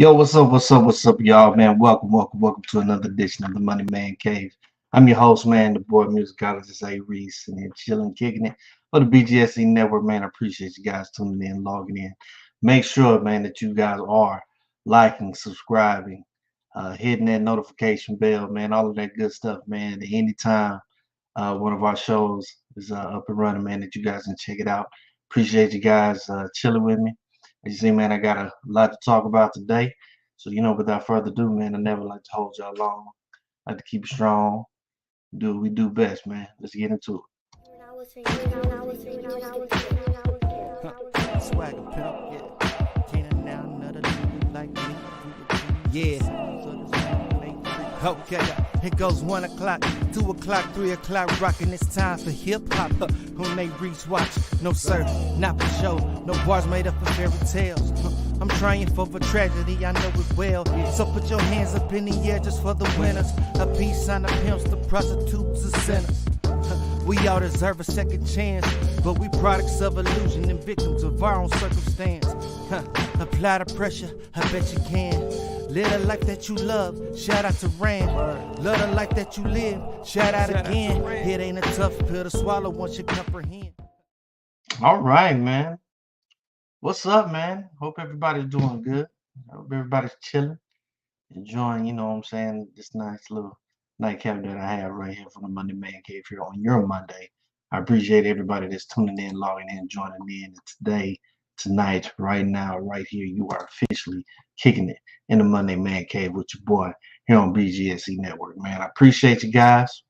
Yo, what's up, y'all, man? Welcome to another edition of the Money Man Cave. I'm your host, man, the boy musicologist A. Reese, and here chilling, kicking it for the BGSB Network, man. I appreciate you guys tuning in, logging in. Make sure, man, that you guys are liking, subscribing, hitting that notification bell, man, all of that good stuff, man. Anytime one of our shows is up and running, man, that you guys can check it out. Appreciate you guys chilling with me. As you see, man, I got a lot to talk about today. So, without further ado, man, I never like to hold y'all long. I like to keep it strong. Do what we do best, man. Let's get into it. Swagger pimp, yeah. Can't now another nigga like me. Yeah. Okay, it goes 1 o'clock, 2 o'clock, 3 o'clock, rockin'. It's time for hip hop. When they reach, watch. No sir, not for show. No bars made up of fairy tales. I'm trying for the tragedy, I know it well. So put your hands up in the air just for the winners. A peace sign, the pimps, the prostitutes, the sinners. We all deserve a second chance, but we products of illusion and victims of our own circumstance. Apply the pressure, I bet you can. Live the life that you love, shout out to Rand. Love the life that you live, shout out again. It ain't a tough pill to swallow once you comprehend. All right, man. What's up, man? Hope everybody's doing good. Hope everybody's chilling, enjoying, this nice little nightcap that I have right here from the Monday Man Cave here on your Monday. I appreciate everybody that's tuning in, logging in, joining in. And today, tonight, right now, right here, you are officially kicking it in the Monday Man Cave with your boy here on BGSB Network, man. I appreciate you guys.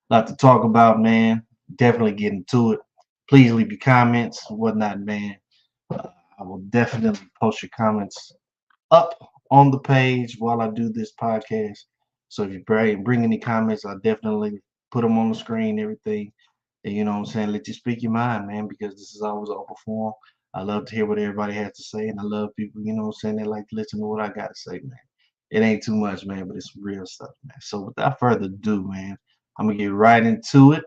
A lot to talk about, man. Definitely get into it. Please leave your comments and whatnot, man. I will definitely post your comments up on the page while I do this podcast. So if you bring any comments, I'll definitely put them on the screen, everything. And let you speak your mind, man, because this is always open forum. I love to hear what everybody has to say, and I love people, they like to listen to what I got to say, man. It ain't too much, man, but it's real stuff, man. So without further ado, man, I'm going to get right into it.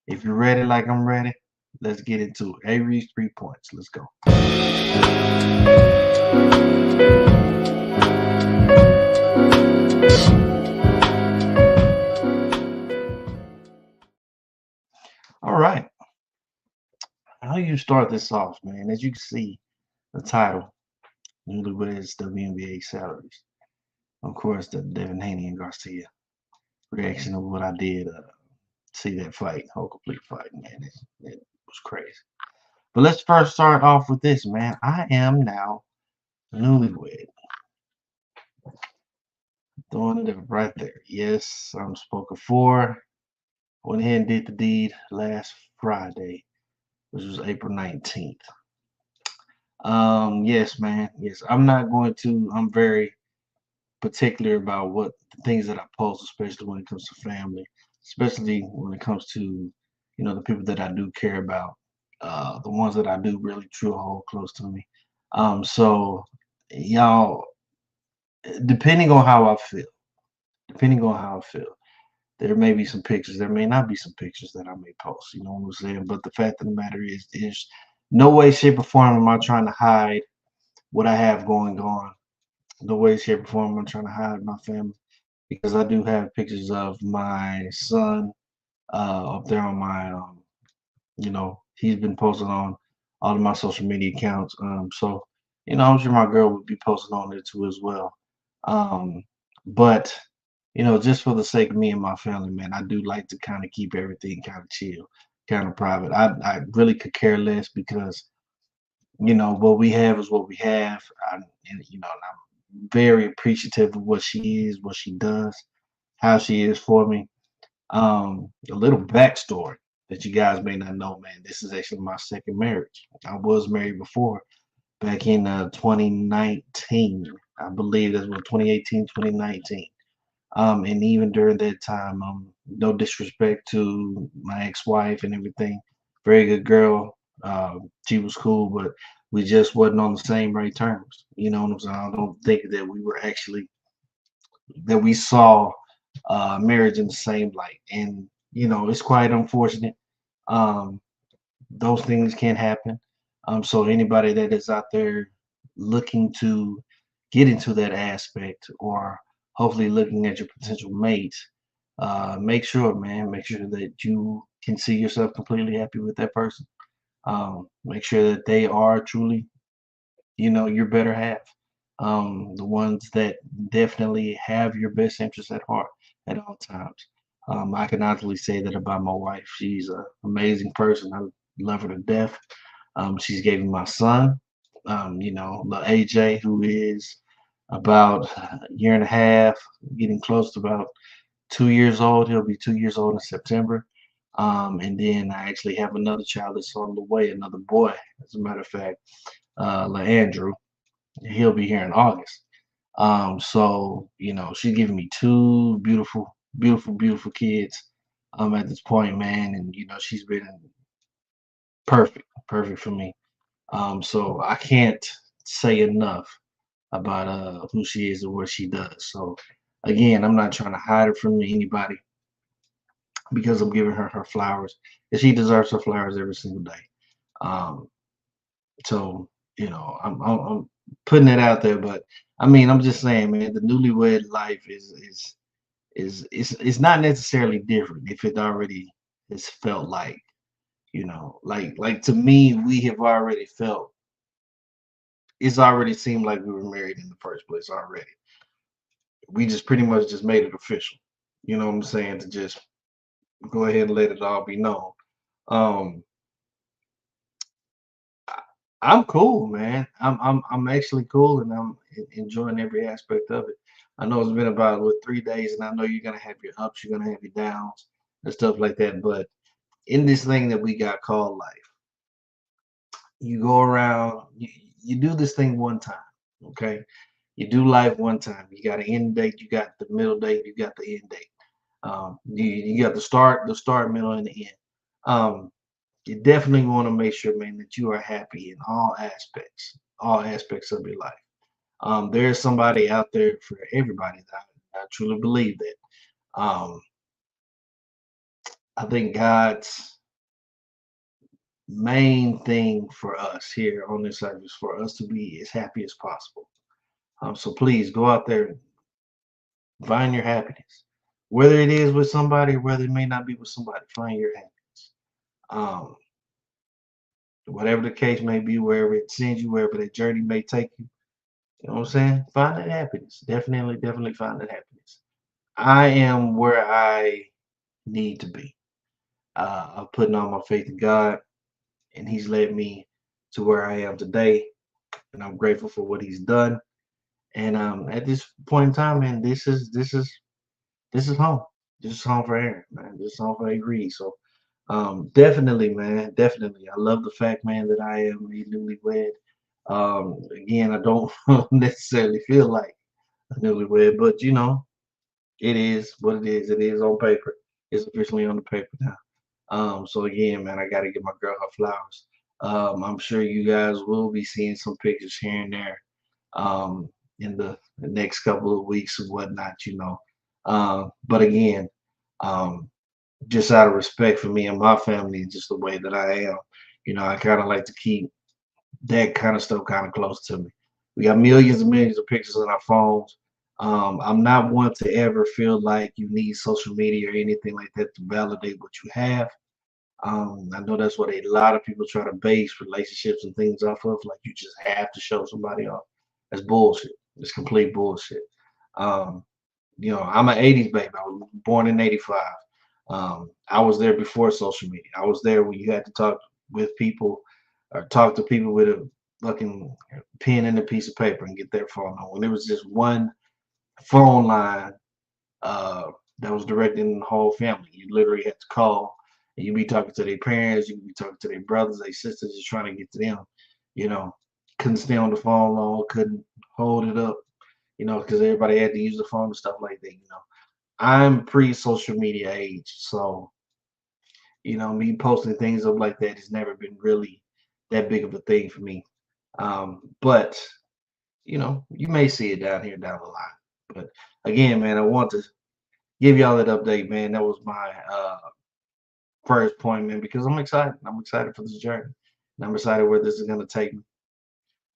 If you're ready like I'm ready, let's get into it. A reach 3 points. Let's go. All right. How you start this off, man? As you can see, the title, Newlyweds WNBA Salaries. Of course, the Devin Haney and Garcia reaction of what I did. See that fight, whole complete fight, man. It was crazy. But let's first start off with this, man. I am now newlywed. Throwing it right there. Yes, I'm spoken for. Went ahead and did the deed last Friday, which was April 19th. Yes, man. Yes, I'm very particular about what the things that I post, especially when it comes to family, especially when it comes to, the people that I do care about, the ones that I do really true hold close to me. So y'all, depending on how I feel, there may be some pictures, there may not be some pictures that I may post, you know what I'm saying? But the fact of the matter is, there's no way, shape, or form am I trying to hide what I have going on. No way, shape, or form am I trying to hide my family, because I do have pictures of my son up there on my, he's been posted on all of my social media accounts. So, I'm sure my girl would be posted on there too as well. But just for the sake of me and my family, man, I do like to kind of keep everything kind of chill, kind of private. I really could care less because, what we have is what we have. And I'm very appreciative of what she is, what she does, how she is for me. A little backstory that you guys may not know, man. This is actually my second marriage. I was married before, back in 2019. I believe that's what 2018, 2019. And even during that time, no disrespect to my ex-wife and everything, very good girl. She was cool, but we just wasn't on the same right terms. You know what I'm saying? I don't think that we were actually that we saw marriage in the same light, and it's quite unfortunate. Um, those things can happen. So anybody that is out there looking to get into that aspect, or hopefully looking at your potential mate, make sure, man, make sure that you can see yourself completely happy with that person. Make sure that they are truly, your better half. The ones that definitely have your best interests at heart at all times. I can honestly say that about my wife. She's an amazing person. I love her to death. She's gave me my son, the AJ, who is about a year and a half, getting close to about 2 years old. He'll be 2 years old in September. And then I actually have another child that's on the way, another boy, as a matter of fact, Andrew. He'll be here in August. So she's giving me two beautiful, beautiful, beautiful kids. At this point, man, and she's been perfect, perfect for me. So I can't say enough about who she is and what she does. So again, I'm not trying to hide it from anybody because I'm giving her her flowers, and she deserves her flowers every single day. Um, so I'm putting it out there, but I mean, I'm just saying, man, the newlywed life is not necessarily different if it already has felt like, like to me, we have already felt it's already seemed like we were married in the first place already. We just pretty much just made it official. You know what I'm saying? To just go ahead and let it all be known. Um, I- I'm cool, man. I'm actually cool, and I'm enjoying every aspect of it. I know it's been about 3 days, and I know you're gonna have your ups, you're gonna have your downs, and stuff like that. But in this thing that we got called life, you go around, you do this thing one time, okay? You do life one time. You got an end date, you got the middle date, you got the end date. You got the start, middle, and the end. Um, you definitely want to make sure, man, that you are happy in all aspects of your life. There's somebody out there for everybody. I truly believe that. Um, I think God's main thing for us here on this earth is for us to be as happy as possible. So please go out there and find your happiness. Whether it is with somebody, whether it may not be with somebody, find your happiness. Um, whatever the case may be, wherever it sends you, wherever that journey may take you, you know what I'm saying? Find that happiness. Definitely, definitely find that happiness. I am where I need to be. I'm putting all my faith in God, and He's led me to where I am today, and I'm grateful for what He's done. And at this point in time, man, this is home. This is home for Aaron, man. This is home for Agree. So definitely, man, definitely. I love the fact, man, that I am a newlywed. Again, I don't necessarily feel like a newlywed, but it is what it is. It is on paper. It's officially on the paper now. So again, man, I gotta give my girl her flowers. I'm sure you guys will be seeing some pictures here and there in the next couple of weeks and whatnot. But again, um, just out of respect for me and my family and just the way that I am, I kind of like to keep that kind of stuff kind of close to me. We got millions and millions of pictures on our phones. I'm not one to ever feel like you need social media or anything like that to validate what you have. I know that's what a lot of people try to base relationships and things off of. Like you just have to show somebody off. That's bullshit. It's complete bullshit. Um, I'm an 80s baby. I was born in 85. I was there before social media. I was there when you had to talk with people or talk to people with a fucking pen and a piece of paper and get their phone on. When there was just one phone line uh, that was directed in the whole family. You literally had to call and you'd be talking to their parents, you'd be talking to their brothers, their sisters, just trying to get to them. You know, couldn't stay on the phone long, couldn't hold it up, because everybody had to use the phone and stuff like that. I'm pre-social media age, so me posting things up like that has never been really that big of a thing for me. But you may see it down here down the line. But again, man, I want to give y'all that update, man. That was my first point, man, because I'm excited. I'm excited for this journey. And I'm excited where this is gonna take me.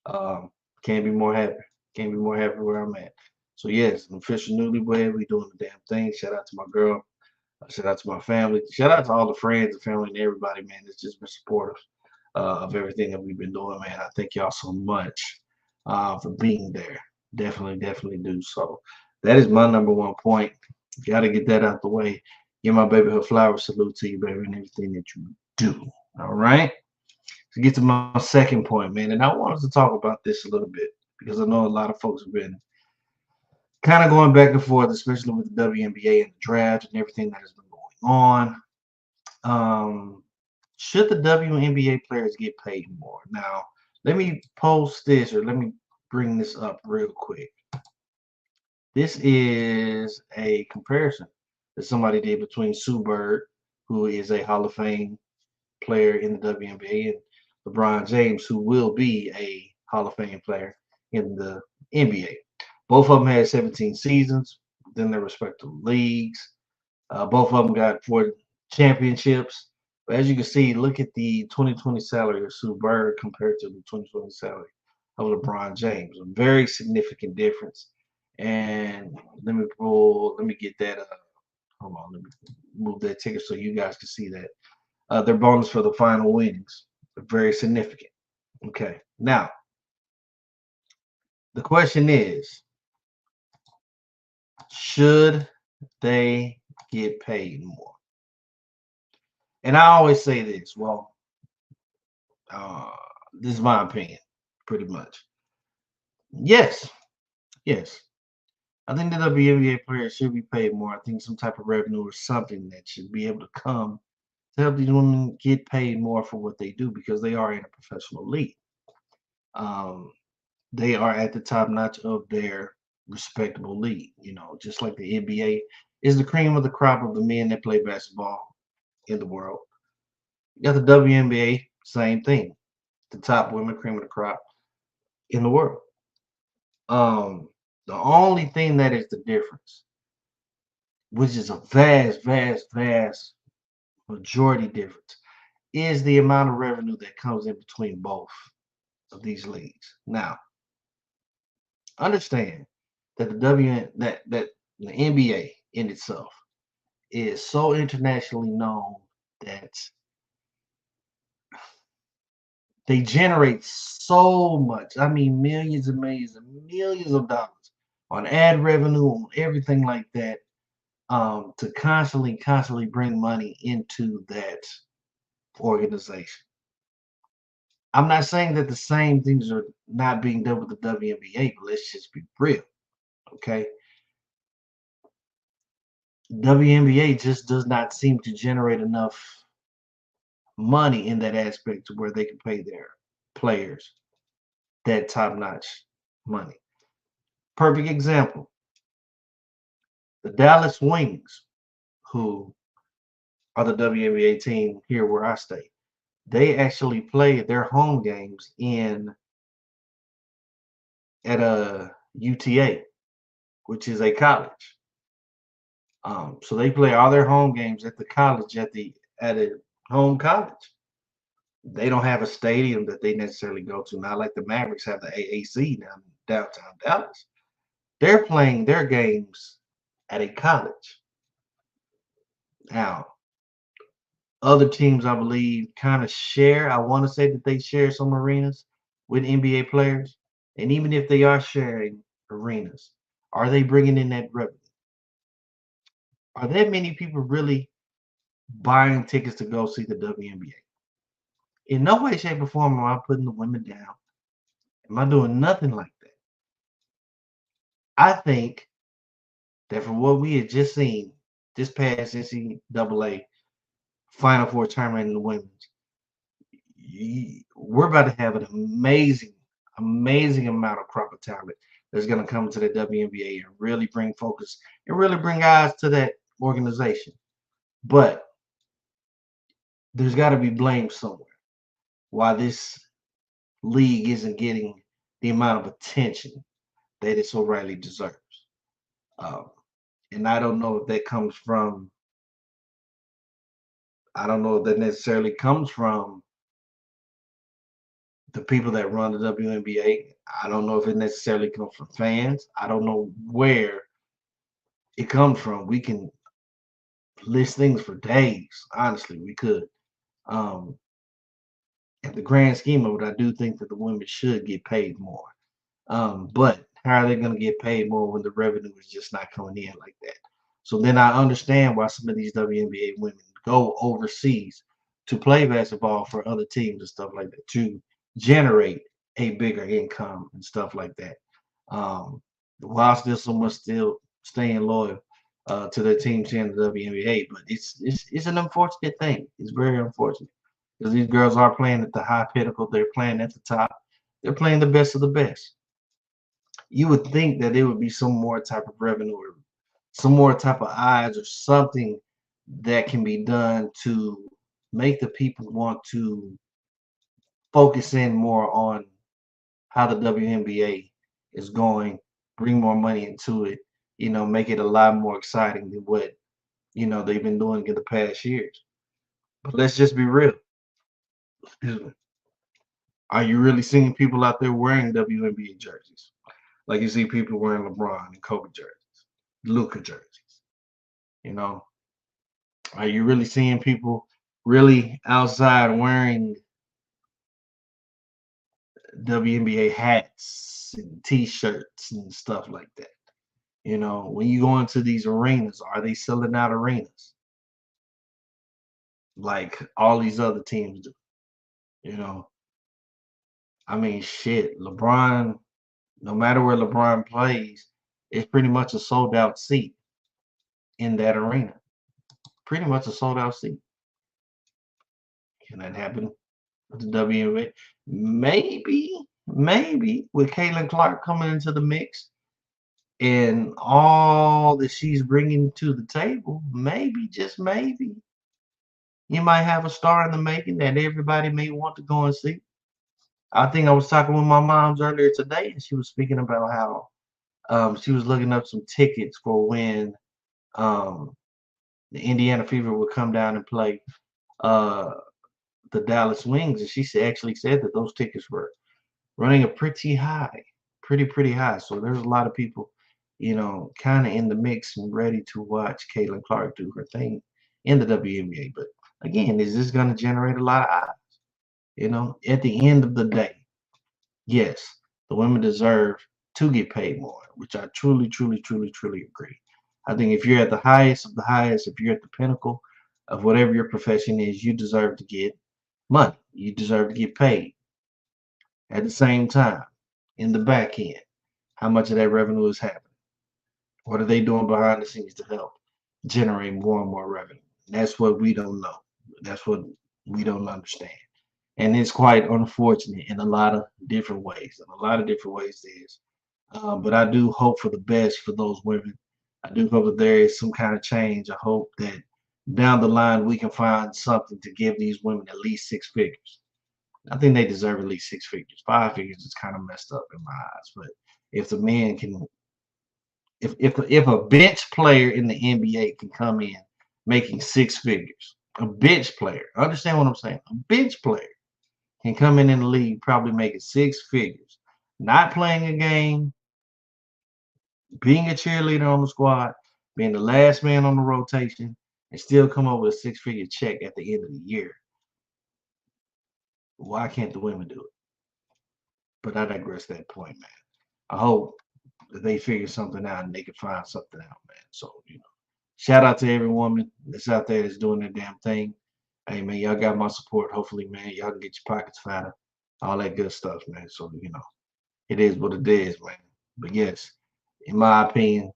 Um, can't be more happy. Can't be more happy where I'm at. So yes, an official newlywed. We doing the damn thing. Shout out to my girl. Shout out to my family. Shout out to all the friends and family and everybody, man. That's just been supportive of everything that we've been doing, man. I thank y'all so much for being there. Definitely do. So that is my number one point. Got to get that out the way. Give my baby her flowers. Salute to you, baby, and everything that you do. All right. To get to my second point, man, and I wanted to talk about this a little bit because I know a lot of folks have been kind of going back and forth, especially with the WNBA and the draft and everything that has been going on. Um, should the WNBA players get paid more? Now, let me post this or let me bring this up real quick. This is a comparison that somebody did between Sue Bird, who is a Hall of Fame player in the WNBA, and LeBron James, who will be a Hall of Fame player in the NBA. Both of them had 17 seasons within their respective leagues. Both of them got 4 championships. But as you can see, look at the 2020 salary of Sue Bird compared to the 2020 salary of LeBron James. A very significant difference. And let me get that. Hold on, let me move that ticker so you guys can see that. Their bonus for the final winnings are very significant. Okay, now the question is, should they get paid more? And I always say this. Well, uh, this is my opinion, pretty much. Yes, yes. I think the WNBA players should be paid more. I think some type of revenue or something that should be able to come to help these women get paid more for what they do because they are in a professional league. Um, they are at the top notch of their respectable league. You know, just like the NBA is the cream of the crop of the men that play basketball in the world. You got the WNBA, same thing. The top women cream of the crop in the world. Um, the only thing that is the difference, which is a vast majority difference, is the amount of revenue that comes in between both of these leagues. Now, understand that that the NBA in itself is so internationally known that they generate so much. I mean, millions of dollars on ad revenue, on everything like that, to constantly bring money into that organization. I'm not saying that the same things are not being done with the WNBA, but let's just be real, okay? WNBA just does not seem to generate enough money in that aspect to where they can pay their players that top-notch money. Perfect example, the Dallas Wings, who are the WNBA team here where I stay. They actually play their home games in at a UTA, which is a college. So they play all their home games at the college at a home college. They don't have a stadium that they necessarily go to, not like the Mavericks have the AAC down downtown Dallas. They're playing their games at a college. Now, other teams, I believe, kind of share. I want to say that they share some arenas with NBA players. And even if they are sharing arenas, are they bringing in that revenue? Are there many people really buying tickets to go see the WNBA? In no way, shape, or form am I putting the women down. Am I doing nothing like that? I think that from what we had just seen this past NCAA Final Four tournament in the women's, we're about to have an amazing amount of crop of talent that's going to come to the WNBA and really bring focus and really bring eyes to that organization. But there's got to be blame somewhere why this league isn't getting the amount of attention that it so rightly deserves. Um, and I don't know if that comes from, I don't know if that necessarily comes from the people that run the WNBA. I don't know if it necessarily comes from fans. I don't know where it comes from. We can list things for days. Honestly, we could. Um, in the grand scheme of it, I do think that the women should get paid more. But how are they going to get paid more when the revenue is just not coming in like that? So then I understand why some of these WNBA women go overseas to play basketball for other teams and stuff like that to generate a bigger income and stuff like that. Um, while still staying loyal to their teams here in the WNBA, but it's an unfortunate thing. It's very unfortunate because these girls are playing at the high pinnacle. They're playing at the top. They're playing the best of the best. You would think that there would be some more type of revenue or some more type of eyes or something that can be done to make the people want to focus in more on how the WNBA is going, bring more money into it, make it a lot more exciting than what, they've been doing in the past years. But let's just be real. Excuse me. Are you really seeing people out there wearing WNBA jerseys? Like you see people wearing LeBron and Kobe jerseys, Luka jerseys. You know, are you really seeing people really outside wearing WNBA hats and T-shirts and stuff like that? When you go into these arenas, are they selling out arenas like all these other teams do? You know, I mean, shit, LeBron, no matter where LeBron plays, it's pretty much a sold out seat in that arena. Pretty much a sold out seat. Can that happen with the WNBA? Maybe with Caitlin Clark coming into the mix and all that she's bringing to the table, maybe, just maybe, you might have a star in the making that everybody may want to go and see. I think I was talking with my mom's earlier today, and she was speaking about how she was looking up some tickets for when um, the Indiana Fever would come down and play uh, the Dallas Wings, and actually said that those tickets were running a pretty high, pretty high. So there's a lot of people, kind of in the mix and ready to watch Caitlin Clark do her thing in the WNBA. But again, is this going to generate a lot of eyes? At the end of the day, yes, the women deserve to get paid more, which I truly agree. I think if you're at the highest of the highest, if you're at the pinnacle of whatever your profession is, you deserve to get money. You deserve to get paid. At the same time, in the back end, how much of that revenue is happening? What are they doing behind the scenes to help generate more and more revenue? That's what we don't know. That's what we don't understand. And it's quite unfortunate in a lot of different ways. In a lot of different ways, it is. But I do hope for the best for those women. I do hope that there is some kind of change. I hope that down the line we can find something to give these women at least six figures. I think they deserve at least six figures. Five figures is kind of messed up in my eyes. But if the men can, if a bench player in the NBA can come in making six figures, a bench player, understand what I'm saying? A bench player can come in the league probably making six figures, not playing a game, being a cheerleader on the squad, being the last man on the rotation, and still come up with a six-figure check at the end of the year. Why can't the women do it? But I digress that point, man. I hope that they figure something out and they can find something out, man. So, shout out to every woman that's out there that's doing their damn thing. Hey, man, y'all got my support. Hopefully, man, y'all can get your pockets fatter, all that good stuff, man. So, it is what it is, man. But yes, in my opinion,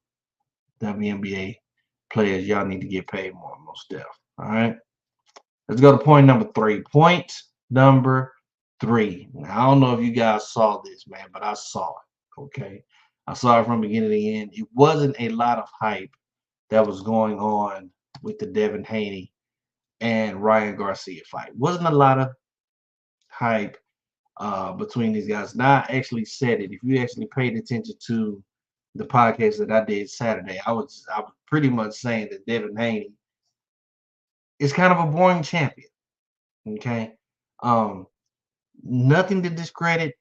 WNBA players, y'all need to get paid more, most deaf. All right. Let's go to point number three. Point number three. Now, I don't know if you guys saw this, man, but I saw it. Okay. I saw it from beginning to end. It wasn't a lot of hype that was going on with the Devin Haney and Ryan Garcia fight. Wasn't a lot of hype between these guys. Now, I actually said it. If you actually paid attention to the podcast that I did Saturday, I was pretty much saying that Devin Haney is kind of a boring champion. Okay. Nothing to discredit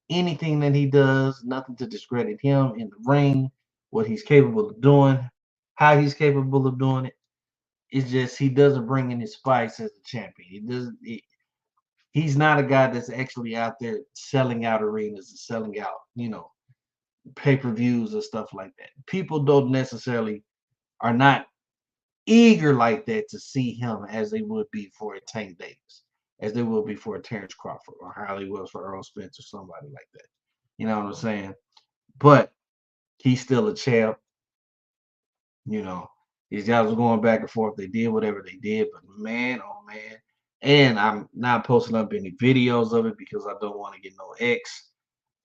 anything that he does, nothing to discredit him in the ring, what he's capable of doing, how he's capable of doing it. It's just he doesn't bring in his spice as a champion. He doesn't. He's not a guy that's actually out there selling out arenas and selling out, pay-per-views and stuff like that. People don't necessarily are not eager like that to see him as they would be for a Tank Davis, as they would be for a Terrence Crawford, or how he was for Earl Spence or somebody like that. You know what I'm saying? But he's still a champ. You know, these guys were going back and forth. They did whatever they did, but man, oh man. And I'm not posting up any videos of it because I don't want to get no X,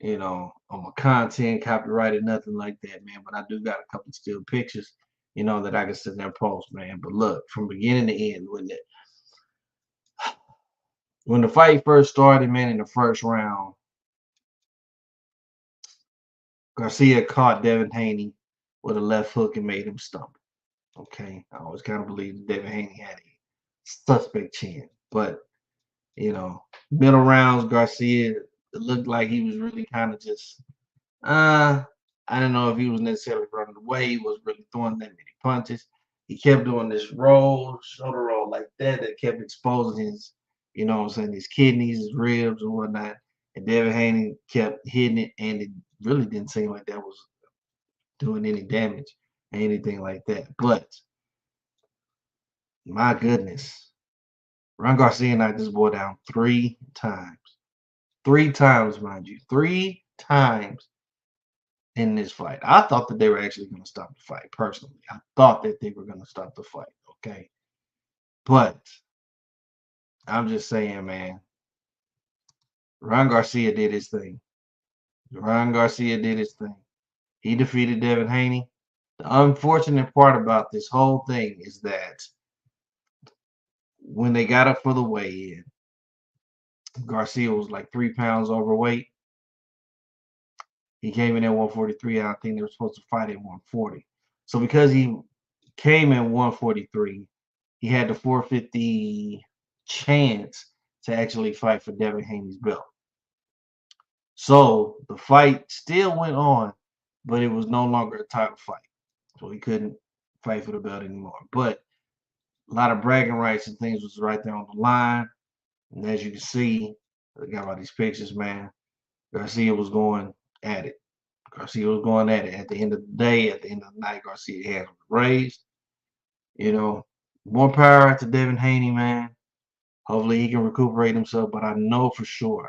on my content, copyrighted, nothing like that, man. But I do got a couple still pictures, that I can sit there and post, man. But look, from beginning to end, when the fight first started, man, in the first round, Garcia caught Devin Haney with a left hook and made him stumble. Okay, I always kind of believed that Devin Haney had a suspect chin, but middle rounds, Garcia, it looked like he was really kind of just, I don't know if he was necessarily running away. He was really throwing that many punches. He kept doing this shoulder roll like that kept exposing his, his kidneys, his ribs, and whatnot. And Devin Haney kept hitting it, and it really didn't seem like that was doing any damage or anything like that. But my goodness, Ron Garcia knocked this boy down 3 times. 3 times, mind you. 3 times in this fight. I thought that they were actually going to stop the fight, personally. I thought that they were going to stop the fight, okay? But I'm just saying, man, Ron Garcia did his thing. Ron Garcia did his thing. He defeated Devin Haney. The unfortunate part about this whole thing is that when they got up for the weigh-in, Garcia was like 3 pounds overweight. He came in at 143. I think they were supposed to fight at 140. So because he came in 143, he had the 450 chance to actually fight for Devin Haney's belt. So the fight still went on, but it was no longer a title fight. So he couldn't fight for the belt anymore. But a lot of bragging rights and things was right there on the line. And as you can see, I got all these pictures, man. Garcia was going at it. Garcia was going at it. At the end of the day, at the end of the night, Garcia's hands were raised. More power to Devin Haney, man. Hopefully he can recuperate himself. But I know for sure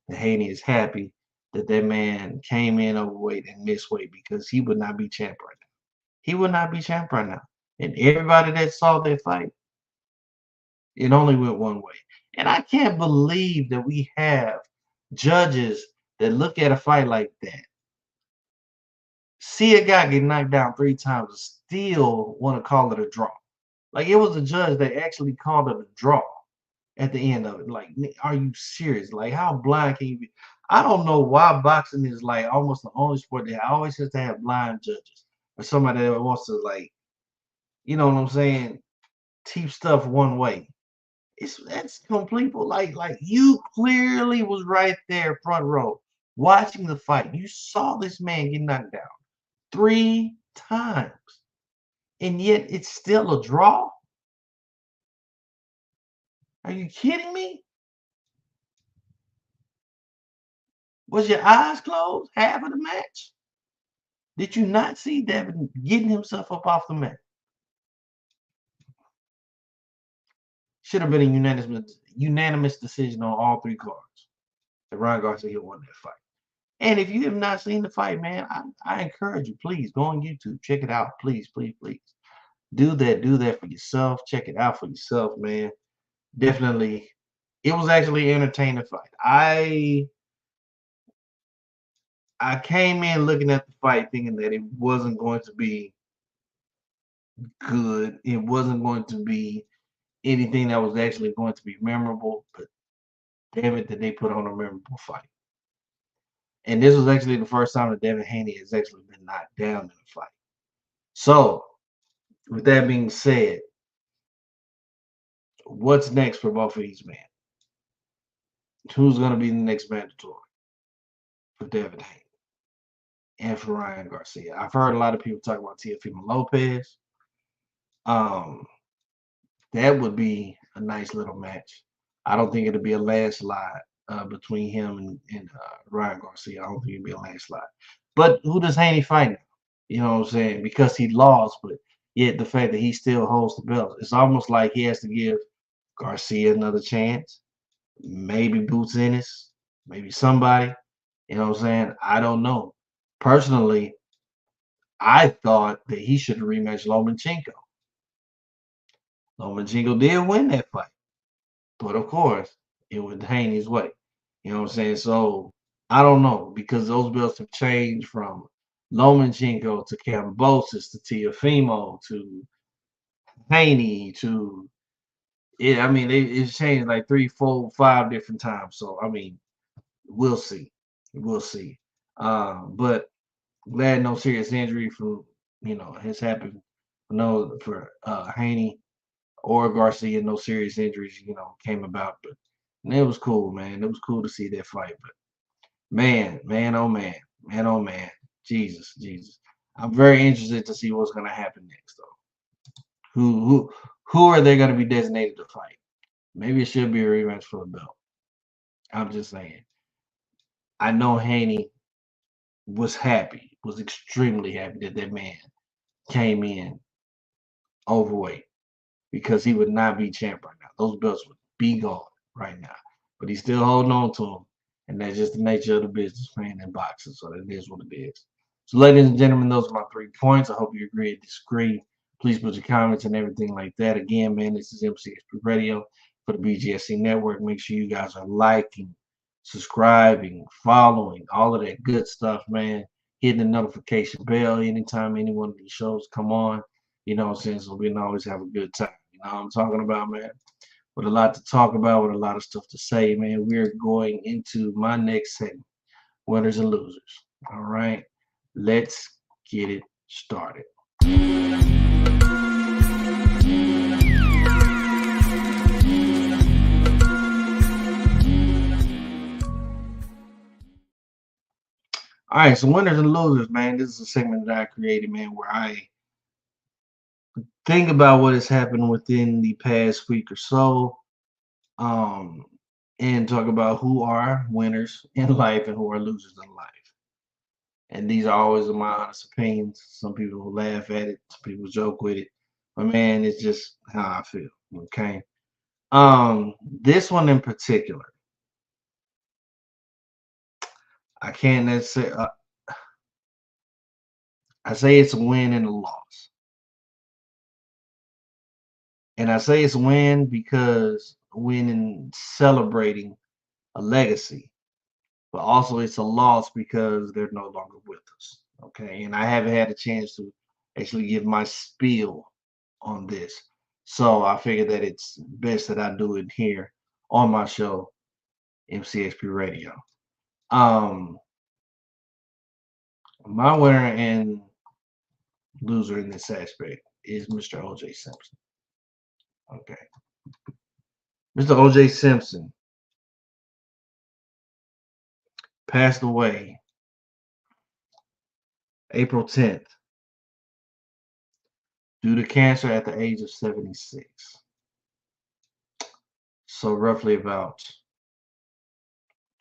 that Haney is happy that that man came in overweight and missed weight, because he would not be champ right now. He would not be champ right now. And everybody that saw that fight, it only went one way. And I can't believe that we have judges that look at a fight like that, see a guy get knocked down 3 times, and still want to call it a draw. Like, it was a judge that actually called it a draw at the end of it. Like, are you serious? Like, how blind can you be? I don't know why boxing is like almost the only sport that always has to have blind judges, or somebody that wants to, like, you know what I'm saying, teach stuff one way. That's complete. Like you clearly was right there front row watching the fight. You saw this man get knocked down 3 times, and yet it's still a draw. Are you kidding me? Was your eyes closed half of the match? Did you not see Devin getting himself up off the mat? Should have been a unanimous decision on all 3 cards. And Ron Garcia won that fight. And if you have not seen the fight, man, I encourage you, please go on YouTube, check it out. Please, please, please. Do that for yourself. Check it out for yourself, man. Definitely. It was actually an entertaining fight. I came in looking at the fight thinking that it wasn't going to be good. It wasn't going to be anything that was actually going to be memorable, but damn it, that they put on a memorable fight. And this was actually the first time that Devin Haney has actually been knocked down in a fight. So, with that being said, what's next for both of these men? who's going to be the next mandatory for Devin Haney and for Ryan Garcia. I've heard a lot of people talk about Teofimo Lopez. Um, that would be a nice little match. I don't think it'll be a landslide between him and Ryan Garcia. I don't think it'll be a landslide. But who does Haney fight now? You know what I'm saying? Because he lost, but yet the fact that he still holds the belt, it's almost like he has to give Garcia another chance. Maybe Boots Ennis, maybe somebody. You know what I'm saying? I don't know. Personally, I thought that he should rematch Lomachenko. Lomachenko did win that fight. But of course, it was Haney's way. You know what I'm saying? So I don't know because those belts have changed from Lomachenko to Kambosos to Teofimo to Haney to it. I mean, it's changed like 3, 4, 5 different times. So I mean, we'll see. We'll see. But glad no serious injury from has happened. No for Haney or Garcia, no serious injuries, came about. But it was cool, man. It was cool to see that fight. But man, oh man, Jesus. I'm very interested to see what's gonna happen next, though. Who are they gonna be designated to fight? Maybe it should be a rematch for the belt. I'm just saying. I know Haney was extremely happy that that man came in overweight because he would not be champ right now. Those belts would be gone right now. But he's still holding on to them. And that's just the nature of the business, man, in boxing. So that is what it is. So, ladies and gentlemen, those are my 3 points. I hope you agree or disagree. Please put your comments and everything like that. Again, man, this is MCXP Radio for the BGSB Network. Make sure you guys are liking, subscribing, following, all of that good stuff, man. Hitting the notification bell anytime any one of these shows come on. You know what I'm saying? So we can always have a good time. You know what I'm talking about, man? With a lot to talk about, with a lot of stuff to say, man. We're going into my next segment, winners and losers. All right, let's get it started. All right, so winners and losers, man. This is a segment that I created, man, where I think about what has happened within the past week or so, um, and talk about who are winners in life and who are losers in life. And these are always my honest opinions. Some people will laugh at it, some people joke with it. But man, it's just how I feel. Okay. This one in particular, I can't necessarily I say it's a win and a loss. And I say it's a win because winning celebrating a legacy, but also it's a loss because they're no longer with us. Okay. And I haven't had a chance to actually give my spiel on this. So I figured that it's best that I do it here on my show, MCXP Radio. My winner and loser in this aspect is Mr. OJ Simpson. Okay. Mr. OJ Simpson passed away April 10th due to cancer at the age of 76. So roughly about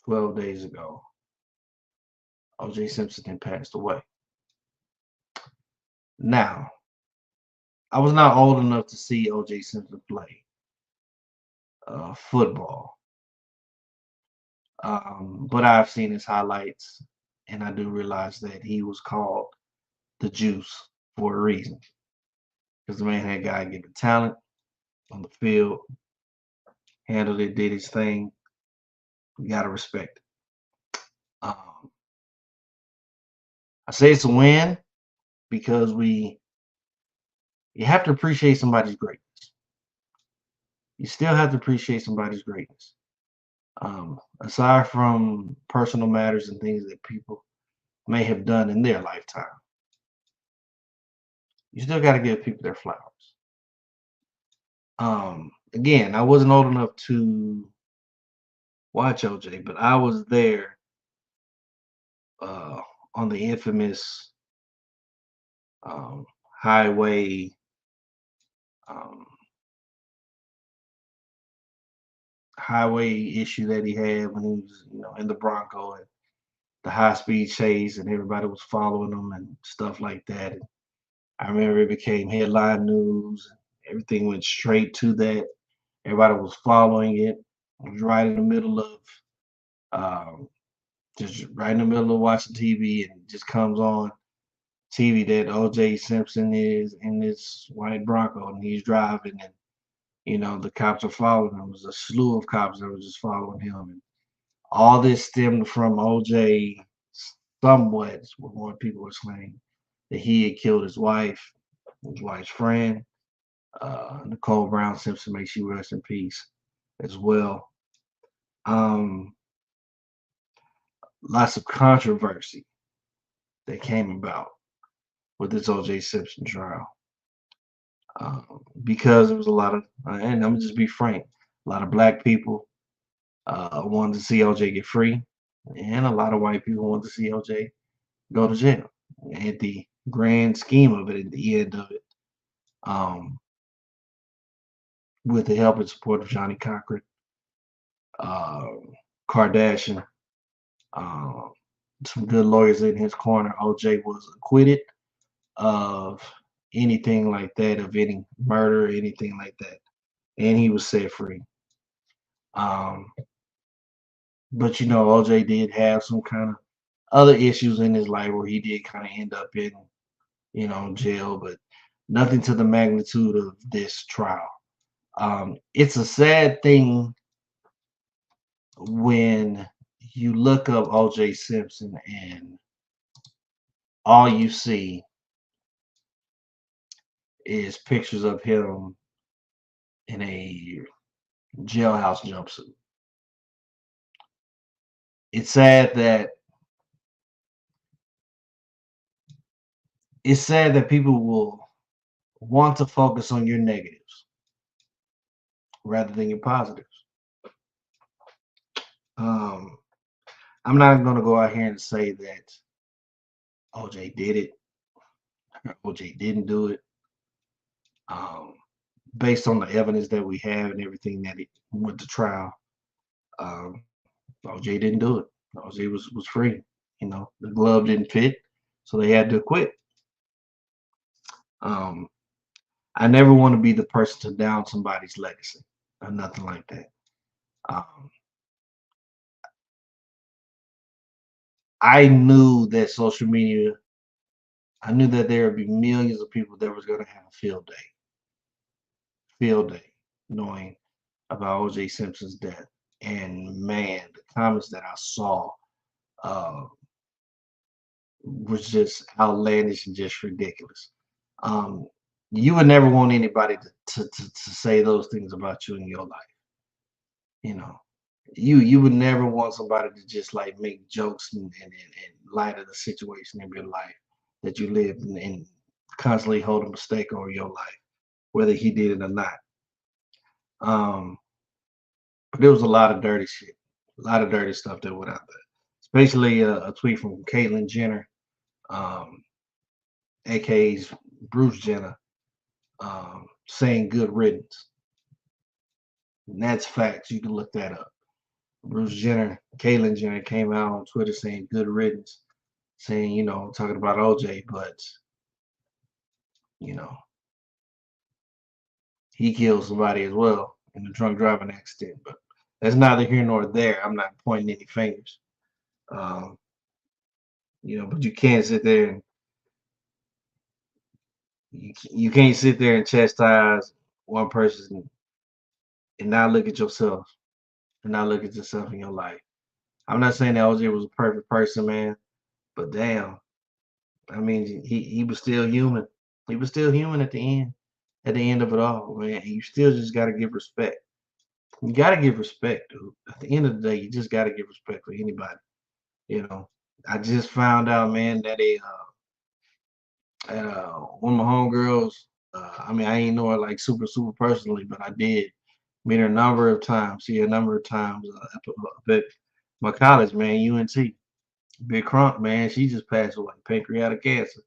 12 days ago, OJ Simpson had passed away. Now, I was not old enough to see OJ Simpson play football, but I've seen his highlights, and I do realize that he was called the Juice for a reason, because the man had God-given talent on the field, handled it, did his thing. You gotta respect it. I say it's a win because you have to appreciate somebody's greatness. You still have to appreciate somebody's greatness. Aside from personal matters and things that people may have done in their lifetime, you still got to give people their flowers. Again, I wasn't old enough to watch OJ, but I was there uh, on the infamous um, highway um, highway issue that he had when he was, in the Bronco and the high speed chase, and everybody was following him and stuff like that. And I remember it became headline news. Everything went straight to that. Everybody was following it. It was right in the middle of um, just right in the middle of watching TV, and it just comes on TV that O.J. Simpson is in this white Bronco and he's driving, and the cops are following him. It was a slew of cops that were just following him, and all this stemmed from O.J. somewhat, what more people were saying, that he had killed his wife's friend, Nicole Brown Simpson. May she rest in peace as well. Um, Lots of controversy that came about with this O.J. Simpson trial because there was a lot of, and I'm gonna just be frank, a lot of black people wanted to see O.J. get free, and a lot of white people wanted to see O.J. go to jail. At the grand scheme of it, at the end of it, um, with the help and support of Johnny Cochran, uh, Kardashian, uh, some good lawyers in his corner, O.J. was acquitted of anything like that, of any murder or anything like that, and he was set free. Um, but OJ did have some kind of other issues in his life where he did kind of end up in, jail, but nothing to the magnitude of this trial. It's a sad thing when you look up OJ Simpson and all you see is pictures of him in a jailhouse jumpsuit. It's sad that people will want to focus on your negatives rather than your positives. Um, I'm not going to go out here and say that OJ did it, OJ didn't do it. Um, Based on the evidence that we have and everything that he went to trial, um, OJ didn't do it. OJ was free. The glove didn't fit, so they had to quit. Um, I never want to be the person to down somebody's legacy or nothing like that. Um, I knew that social media, I knew that there would be millions of people that was going to have a field day, knowing about O.J. Simpson's death. And man, the comments that I saw uh, was just outlandish and just ridiculous. Um, you would never want anybody to say those things about you in your life. You know, you would never want somebody to just like make jokes and light of the situation in your life that you live and constantly hold a mistake over your life, whether he did it or not. Um, but there was a lot of dirty shit, a lot of dirty stuff that went out there, especially a tweet from Caitlyn Jenner, um, aka Bruce Jenner, saying "good riddance." And that's facts. You can look that up. Bruce Jenner, Caitlyn Jenner came out on Twitter saying "good riddance," saying talking about OJ, but you know he killed somebody as well in a drunk driving accident. But that's neither here nor there. I'm not pointing any fingers. Um, but you can't sit there and you can't sit there and chastise one person and not look at yourself and not look at yourself in your life. I'm not saying that OJ was a perfect person, man, but damn, I mean, he was still human. He was still human at the end. At the end of it all, man, you still just gotta give respect. You gotta give respect, dude. At the end of the day, you just gotta give respect for anybody. You know, I just found out, man, that one of my homegirls. I mean, I ain't know her like super personally, but I did. Met her a number of times. See, a number of times up at my college, man, UNT. Big Crunk, man, she just passed away, pancreatic cancer.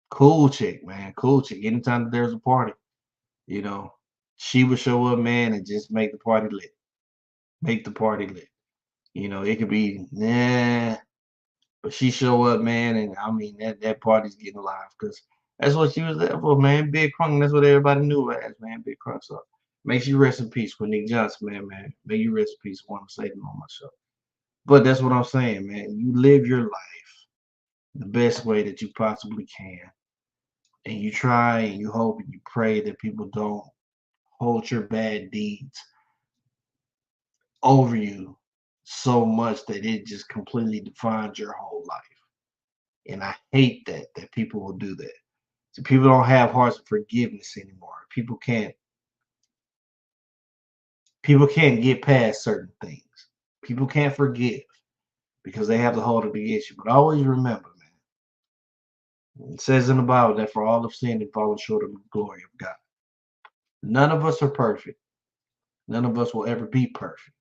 Cool chick, man, cool chick. Anytime that there's a party, you know, she would show up, man, and just make the party lit. Make the party lit. It could be nah, but she show up, man, and I mean that party's getting live because that's what she was there for, man. Big Crunk, that's what everybody knew her as, man. Big Crunk. So make sure you rest in peace with Nick Johnson, man. May you rest in peace. I want to say them on my show. But that's what I'm saying, man. You live your life the best way that you possibly can. And you try and you hope and you pray that people don't hold your bad deeds over you so much that it just completely defines your whole life. And I hate that people will do that. So people don't have hearts of forgiveness anymore. People can't get past certain things. People can't forgive because they have to hold it against you. But always remember, man, it says in the Bible that for all of sin and fallen short of the glory of God. None of us are perfect. None of us will ever be perfect.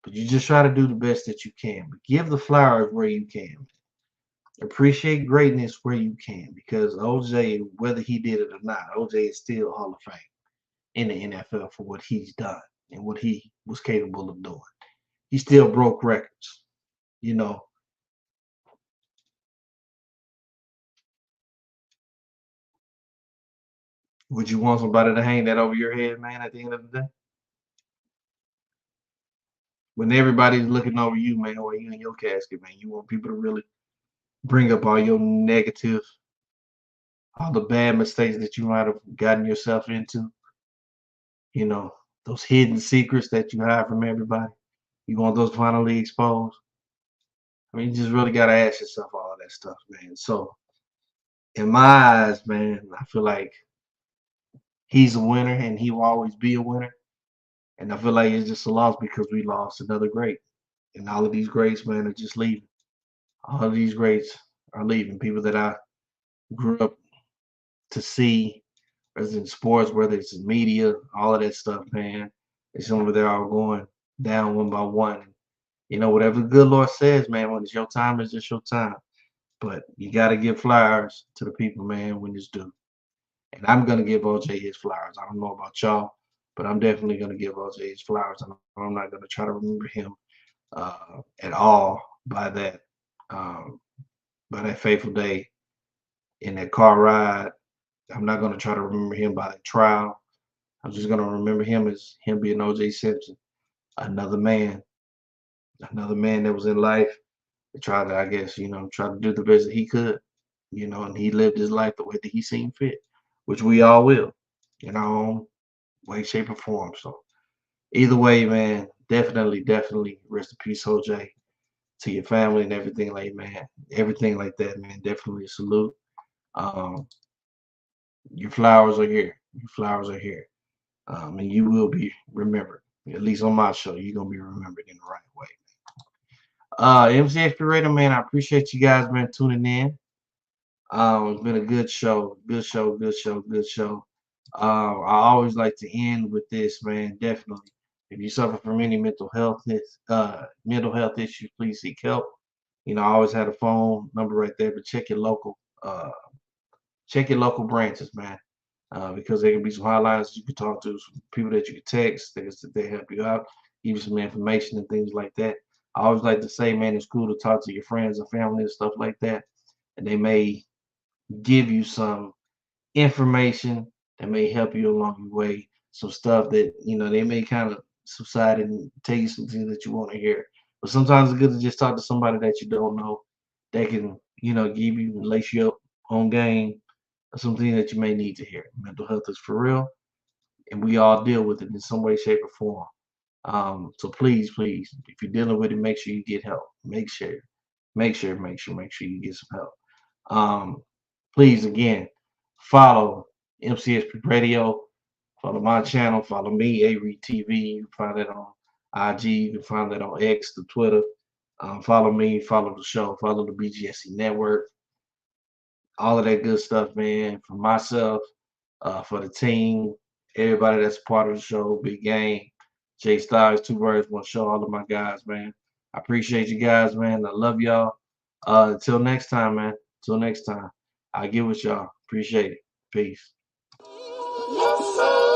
But you just try to do the best that you can. But give the flowers where you can. Appreciate greatness where you can. Because OJ, whether he did it or not, OJ is still Hall of Fame in the NFL for what he's done and what he was capable of doing. He still broke records. You know, would you want somebody to hang that over your head, man, at the end of the day? When everybody's looking over you, man, or you in your casket, man, you want people to really bring up all your negative, all the bad mistakes that you might have gotten yourself into, you know, those hidden secrets that you hide from everybody. You want those finally exposed? I mean, you just really got to ask yourself all of that stuff, man. So, in my eyes, man, I feel like he's a winner and he will always be a winner. And I feel like it's just a loss because we lost another great. And all of these greats, man, are just leaving. All of these greats are leaving. People that I grew up to see, whether it's in sports, whether it's in media, all of that stuff, man. It's over there all going down one by one. Whatever the good Lord says, man, when it's your time, it's just your time. But you got to give flowers to the people, man, when it's due. And I'm going to give OJ his flowers. I don't know about y'all, but I'm definitely going to give OJ his flowers. I'm not going to try to remember him at all um, by that fateful day in that car ride. I'm not going to try to remember him by the trial. I'm just going to remember him as him being OJ Simpson, another man, another man that was in life that tried to, I guess, try to do the best that he could, and he lived his life the way that he seen fit, which we all will, in our own way, shape, or form. So either way, man, definitely rest in peace, OJ, to your family and everything everything like that, man. Definitely a salute. Um, your flowers are here. Your flowers are here. And you will be remembered. At least on my show, you're gonna be remembered in the right way. MCXPRadio, man, I appreciate you guys, man, tuning in. It's been a good show, good show, good show, good show. I always like to end with this, man. Definitely, if you suffer from any mental health issues, please seek help. I always had a phone number right there, but check your local branches, man, because there can be some hotlines you can talk to, some people that you can text, they help you out, give you some information and things like that. I always like to say, man, it's cool to talk to your friends and family and stuff like that, and they may give you some information that may help you along your way. Some stuff that they may kind of subside and tell you some things that you want to hear. But sometimes it's good to just talk to somebody that you don't know that can give you lace you up on game or something that you may need to hear. Mental health is for real, and we all deal with it in some way, shape, or form. So please, if you're dealing with it, make sure you get help. Make sure you get some help. Please again, follow MCS Radio, follow my channel, follow me, Avery TV. You can find that on IG, you can find that on X, the Twitter. Follow me, follow the show, follow the BGSB Network, all of that good stuff, man. For myself, for the team, everybody that's part of the show, Big Game, Jay Styles, Two Birds, One Show, all of my guys, man. I appreciate you guys, man. I love y'all. Until next time, man. Until next time. I'll get with y'all. Appreciate it. Peace.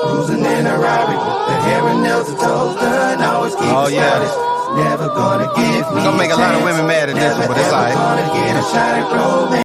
Cruising in a Rari with the hair and nails and toes done. Always keep never gonna give me. We're gonna make a lot of women mad at this one, but it's all right. Never gonna get a shot at romance.